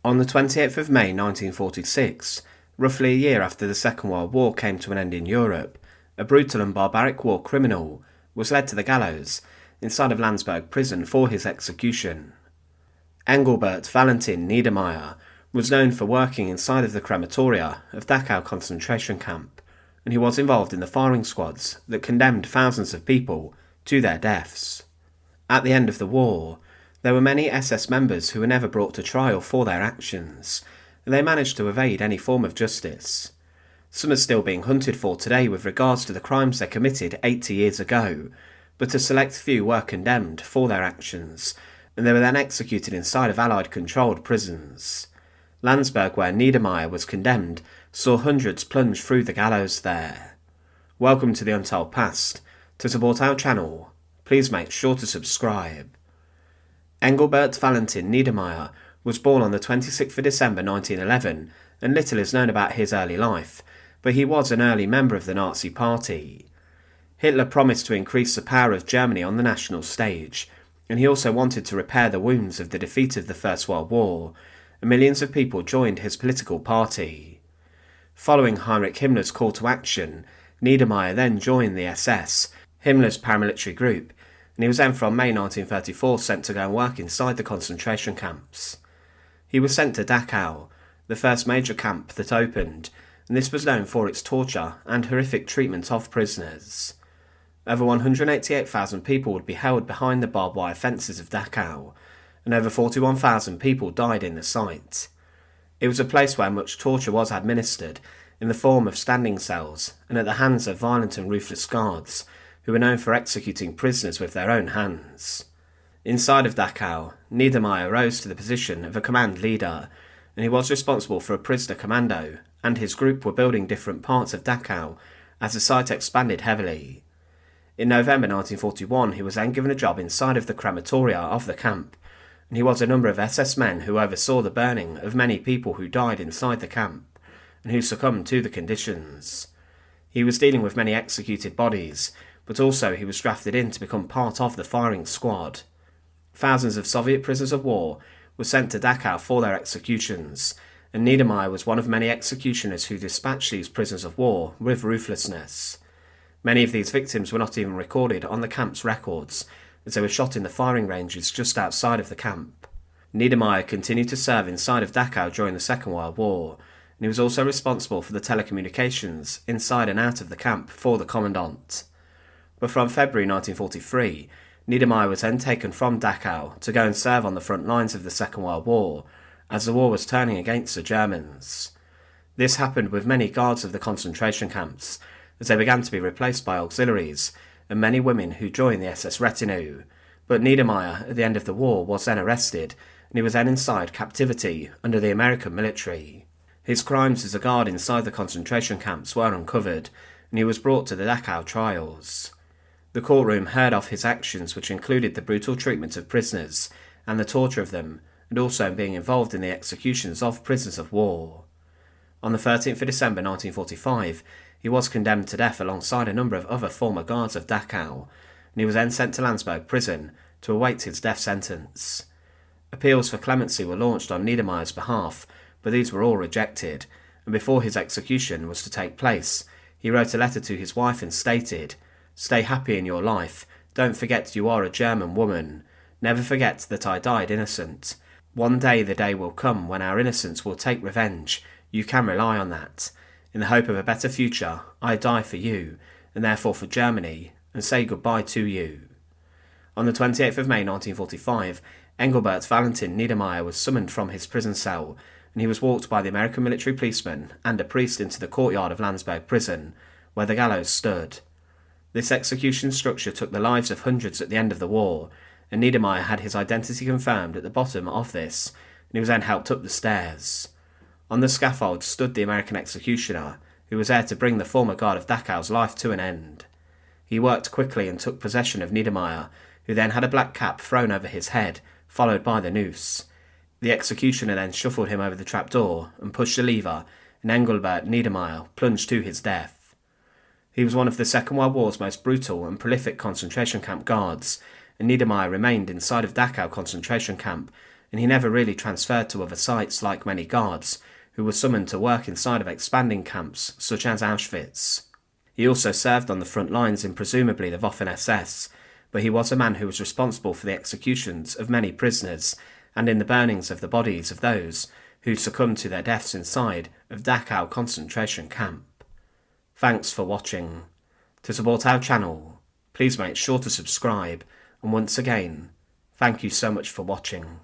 On the 28th of May 1946, roughly a year after the Second World War came to an end in Europe, a brutal and barbaric war criminal was led to the gallows inside of Landsberg Prison for his execution. Engelbert Niedermeyer was known for working inside of the crematoria of Dachau concentration camp, and he was involved in the firing squads that condemned thousands of people to their deaths. At the end of the war, there were many SS members who were never brought to trial for their actions, and they managed to evade any form of justice. Some are still being hunted for today with regards to the crimes they committed 80 years ago, but a select few were condemned for their actions, and they were then executed inside of Allied-controlled prisons. Landsberg, where Niedermeyer was condemned, saw hundreds plunge through the gallows there. Welcome to The Untold Past. To support our channel, please make sure to subscribe. Engelbert Niedermeyer was born on the 26th of December 1911, and little is known about his early life, but he was an early member of the Nazi Party. Hitler promised to increase the power of Germany on the national stage, and he also wanted to repair the wounds of the defeat of the First World War, and millions of people joined his political party. Following Heinrich Himmler's call to action, Niedermeyer then joined the SS, Himmler's paramilitary group, and he was then from May 1934 sent to go and work inside the concentration camps. He was sent to Dachau, the first major camp that opened, and this was known for its torture and horrific treatment of prisoners. Over 188,000 people would be held behind the barbed wire fences of Dachau, and over 41,000 people died in the site. It was a place where much torture was administered, in the form of standing cells, and at the hands of violent and ruthless guards, who were known for executing prisoners with their own hands. Inside of Dachau, Niedermeyer rose to the position of a command leader, and he was responsible for a prisoner commando, and his group were building different parts of Dachau as the site expanded heavily. In November 1941, he was then given a job inside of the crematoria of the camp, and he was a number of SS men who oversaw the burning of many people who died inside the camp, and who succumbed to the conditions. He was dealing with many executed bodies, but also he was drafted in to become part of the firing squad. Thousands of Soviet prisoners of war were sent to Dachau for their executions, and Niedermeyer was one of many executioners who dispatched these prisoners of war with ruthlessness. Many of these victims were not even recorded on the camp's records, as they were shot in the firing ranges just outside of the camp. Niedermeyer continued to serve inside of Dachau during the Second World War, and he was also responsible for the telecommunications inside and out of the camp for the commandant. But from February 1943, Niedermeyer was then taken from Dachau to go and serve on the front lines of the Second World War, as the war was turning against the Germans. This happened with many guards of the concentration camps, as they began to be replaced by auxiliaries, and many women who joined the SS retinue. But Niedermeyer, at the end of the war, was then arrested, and he was then inside captivity under the American military. His crimes as a guard inside the concentration camps were uncovered, and he was brought to the Dachau trials. The courtroom heard of his actions, which included the brutal treatment of prisoners and the torture of them, and also being involved in the executions of prisoners of war. On the 13th of December 1945, he was condemned to death alongside a number of other former guards of Dachau, and he was then sent to Landsberg Prison to await his death sentence. Appeals for clemency were launched on Niedermeyer's behalf, but these were all rejected, and before his execution was to take place, he wrote a letter to his wife and stated, "Stay happy in your life, don't forget you are a German woman, never forget that I died innocent. One day the day will come when our innocence will take revenge, you can rely on that. In the hope of a better future, I die for you, and therefore for Germany, and say goodbye to you." On the 28th of May 1945, Engelbert Niedermeyer was summoned from his prison cell, and he was walked by the American military policeman and a priest into the courtyard of Landsberg Prison, where the gallows stood. This execution structure took the lives of hundreds at the end of the war, and Niedermeyer had his identity confirmed at the bottom of this, and he was then helped up the stairs. On the scaffold stood the American executioner, who was there to bring the former guard of Dachau's life to an end. He worked quickly and took possession of Niedermeyer, who then had a black cap thrown over his head, followed by the noose. The executioner then shuffled him over the trapdoor and pushed the lever, and Engelbert Niedermeyer plunged to his death. He was one of the Second World War's most brutal and prolific concentration camp guards, and Niedermeyer remained inside of Dachau concentration camp and he never really transferred to other sites like many guards who were summoned to work inside of expanding camps such as Auschwitz. He also served on the front lines in presumably the Waffen-SS, but he was a man who was responsible for the executions of many prisoners and in the burnings of the bodies of those who succumbed to their deaths inside of Dachau concentration camp. Thanks for watching. To support our channel, please make sure to subscribe, and once again, thank you so much for watching.